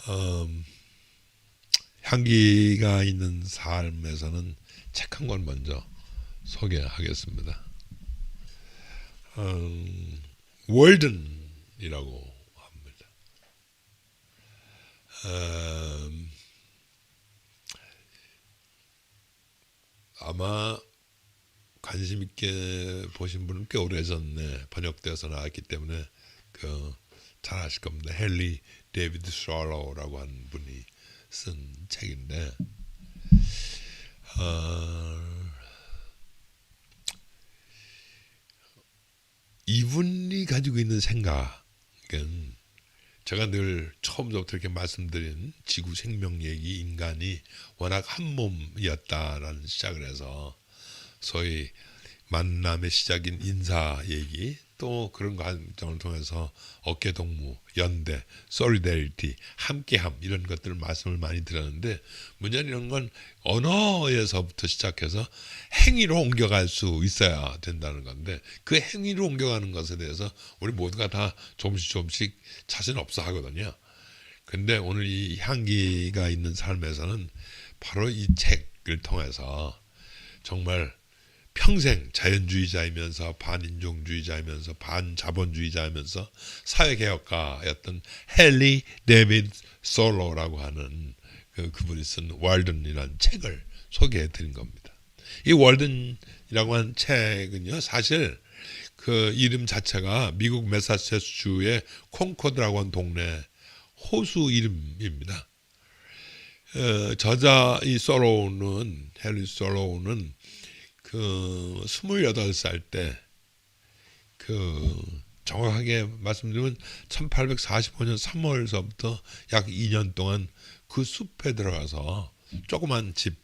음, 향기가 있는 삶에서는 책 한 권 먼저 소개하겠습니다. 월든이라고 합니다. 음, 아마 관심 있게 보신 분은 꽤 오래전에 번역되어서 나왔기 때문에 잘 아실 겁니다. 헨리 데이비드 솔로우라고 하는 분이 쓴 책인데 이분이 가지고 있는 생각은 제가 늘 처음부터 이렇게 말씀드린 지구 생명 얘기, 인간이 워낙 한 몸이었다라는 시작을 해서 소위 만남의 시작인 인사 얘기, 또 그런 과정을 통해서 어깨동무, 연대, 솔리데리티, 함께함 이런 것들을 말씀을 많이 드렸는데 문제는 이런 건 언어에서부터 시작해서 행위로 옮겨갈 수 있어야 된다는 건데 그 행위로 옮겨가는 것에 대해서 우리 모두가 다 조금씩 자신 없어 하거든요. 근데 오늘 이 향기가 있는 삶에서는 바로 이 책을 통해서 정말 평생 자연주의자이면서 반인종주의자이면서 반자본주의자이면서 사회개혁가였던 헨리 데이비드 솔로라고 하는 그분이 쓴 월든이라는 책을 소개해 드린 겁니다. 이 월든이라고 하는 책은요, 사실 그 이름 자체가 미국 매사추세츠주의 콩코드라고 하는 동네 호수 이름입니다. 저자 이 솔로우는 헨리 솔로우는 28살 때 정확하게 말씀드리면 1845년 3월서부터 약 2년 동안 그 숲에 들어가서 조그만 집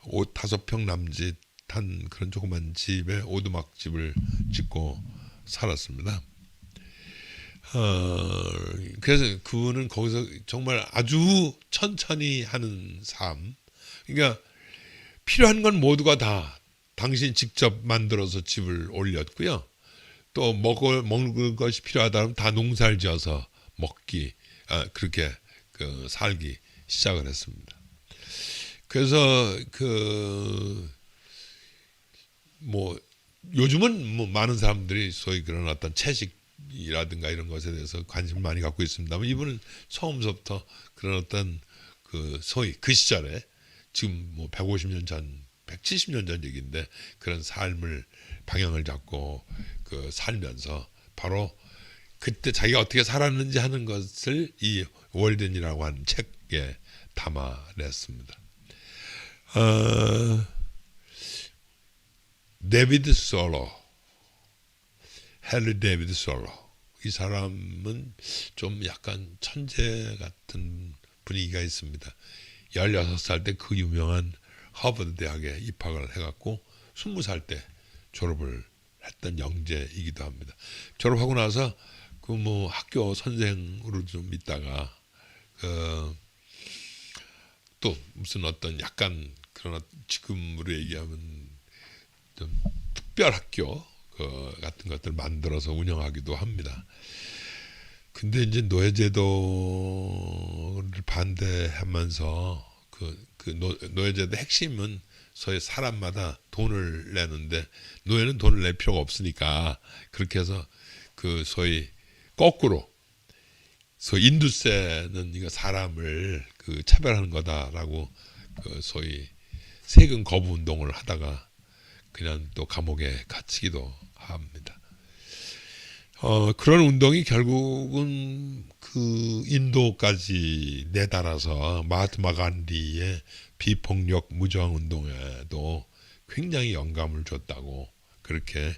5-5평 남짓한 그런 조그만 집에 오두막집을 짓고 살았습니다. 그래서 그분은 거기서 정말 아주 천천히 하는 삶, 그러니까 필요한 건 모두가 다 당신 직접 만들어서 집을 올렸고요. 또 먹을 것이 필요하다면 다 농사를 지어서 먹기, 그렇게 살기 시작을 했습니다. 그래서 요즘은 많은 사람들이 소위 그런 어떤 채식이라든가 이런 것에 대해서 관심을 많이 갖고 있습니다만 이분은 처음부터 그런 어떤 소위 그 시절에 지금 150년 전 170년 전 얘기인데 그런 삶을 방향을 잡고 살면서 바로 그때 자기가 어떻게 살았는지 하는 것을 이 월든이라고 하는 책에 담아냈습니다. 데비드 솔로, 헨리 데비드 솔로, 이 사람은 좀 약간 천재 같은 분위기가 있습니다. 16살 때 그 유명한 하버드 대학에 입학을 해갖고 20살 때 졸업을 했던 영재이기도 합니다. 졸업하고 나서 학교 선생으로 좀 있다가 또 무슨 어떤 약간 그런 지금으로 얘기하면 좀 특별 학교 같은 것들 만들어서 운영하기도 합니다. 근데 이제 노예제도를 반대하면서 노예제도 핵심은 소위 사람마다 돈을 내는데 노예는 돈을 낼 필요가 없으니까 그렇게 해서 소위 거꾸로 소위 인두세는 이거 사람을 차별하는 거다라고 소위 세금 거부 운동을 하다가 그냥 또 감옥에 갇히기도 합니다. 그런 운동이 결국은 인도까지 내달아서 마하트마 간디의 비폭력 무저항 운동에도 굉장히 영감을 줬다고 그렇게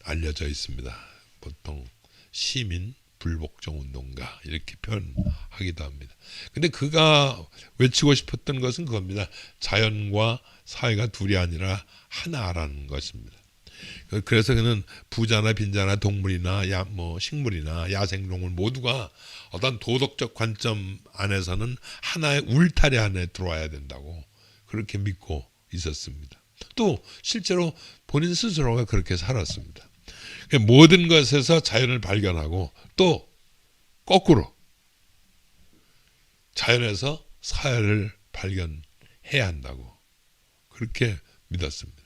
알려져 있습니다. 보통 시민 불복종 운동가 이렇게 표현하기도 합니다. 근데 그가 외치고 싶었던 것은 그겁니다. 자연과 사회가 둘이 아니라 하나라는 것입니다. 그래서 그는 부자나 빈자나 동물이나 식물이나 야생동물 모두가 어떤 도덕적 관점 안에서는 하나의 울타리 안에 들어와야 된다고 그렇게 믿고 있었습니다. 또 실제로 본인 스스로가 그렇게 살았습니다. 모든 것에서 자연을 발견하고 또 거꾸로 자연에서 사회를 발견해야 한다고 그렇게 믿었습니다.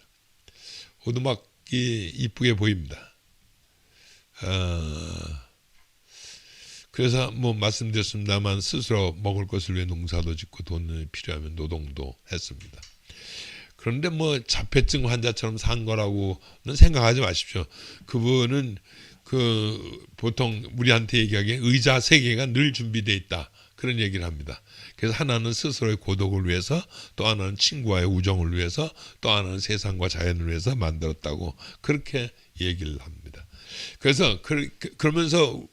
오두막이 이쁘게 보입니다. 그래서 뭐 말씀드렸습니다만 스스로 먹을 것을 위해 농사도 짓고 돈이 필요하면 노동도 했습니다. 그런데 뭐 자폐증 환자처럼 산 거라고는 생각하지 마십시오. 그분은 그 보통 우리한테 얘기하기에 의자 3개가 늘 준비되어 있다 그런 얘기를 합니다. 그래서 하나는 스스로의 고독을 위해서, 또 하나는 친구와의 우정을 위해서, 또 하나는 세상과 자연을 위해서 만들었다고 그렇게 얘기를 합니다. 그래서 그러면서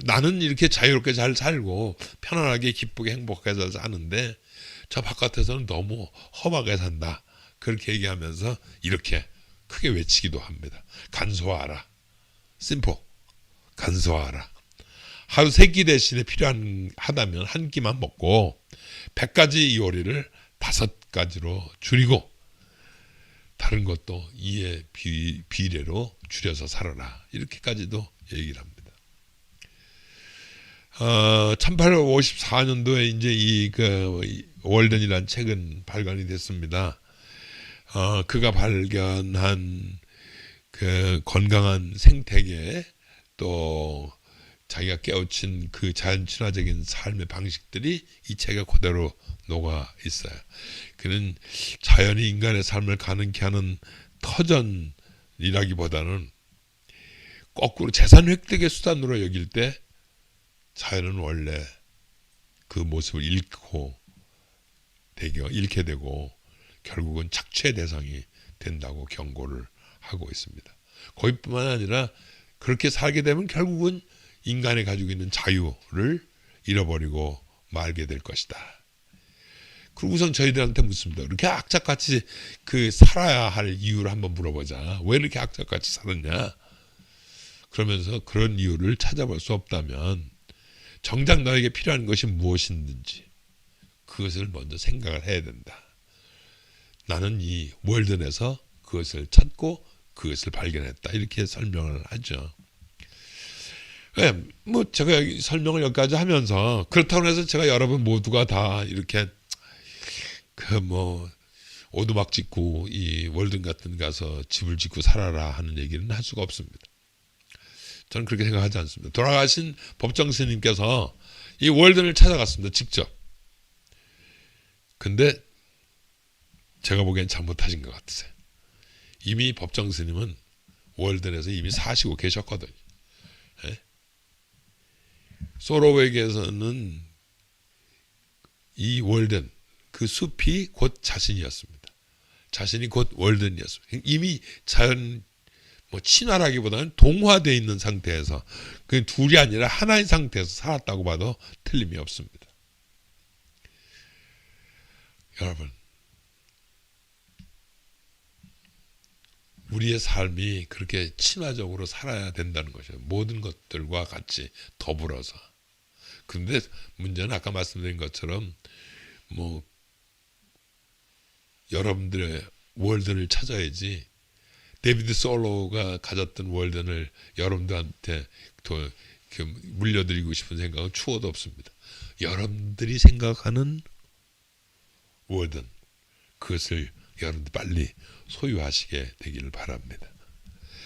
나는 이렇게 자유롭게 잘 살고 편안하게 기쁘게 행복하게 사는데 저 바깥에서는 너무 험하게 산다 그렇게 얘기하면서 이렇게 크게 외치기도 합니다. 간소화하라. 심포 간소화하라. 하루 3끼 대신에 필요하다면 1끼만 먹고 100가지 요리를 5가지로 줄이고 다른 것도 이에 비례로 줄여서 살아라. 이렇게까지도 얘기를 합니다. 1854년도에 이제 이 월든이라는 책은 발간이 됐습니다. 그가 발견한 그 건강한 생태계 또 자기가 깨우친 그 자연 친화적인 삶의 방식들이 이 책에 그대로 녹아 있어요. 그는 자연이 인간의 삶을 가능케 하는 터전이라기보다는 거꾸로 재산 획득의 수단으로 여길 때 자연은 원래 그 모습을 잃게 되고 결국은 착취의 대상이 된다고 경고를 하고 있습니다. 거기뿐만 아니라 그렇게 살게 되면 결국은 인간이 가지고 있는 자유를 잃어버리고 말게 될 것이다. 그리고 우선 저희들한테 묻습니다. 이렇게 악착같이 살아야 할 이유를 한번 물어보자. 왜 이렇게 악착같이 살았냐? 그러면서 그런 이유를 찾아볼 수 없다면 정작 너에게 필요한 것이 무엇인지 그것을 먼저 생각을 해야 된다. 나는 이 월든에서 그것을 찾고 그것을 발견했다. 이렇게 설명을 하죠. 네, 뭐 제가 설명을 여기까지 하면서 그렇다고 해서 제가 여러분 모두가 다 이렇게 오두막 짓고 이 월든 같은 가서 집을 짓고 살아라 하는 얘기는 할 수가 없습니다. 저는 그렇게 생각하지 않습니다. 돌아가신 법정 스님께서 이 월든을 찾아갔습니다. 직접. 근데 제가 보기엔 잘못하신 것 같으세요. 이미 법정 스님은 월든에서 이미 사시고 계셨거든요. 예? 소로백에서는 이 월든, 그 숲이 곧 자신이었습니다. 자신이 곧 월든이었습니다. 이미 자연 친화라기보다는 동화되어 있는 상태에서 그 둘이 아니라 하나인 상태에서 살았다고 봐도 틀림이 없습니다. 여러분, 우리의 삶이 그렇게 친화적으로 살아야 된다는 것이에요. 모든 것들과 같이 더불어서. 그런데 문제는 아까 말씀드린 것처럼 여러분들의 월든을 찾아야지 데비드 솔로가 가졌던 월든을 여러분들한테 물려드리고 싶은 생각은 추호도 없습니다. 여러분들이 생각하는 월든, 그것을 여러분들 빨리 소유하시게 되기를 바랍니다.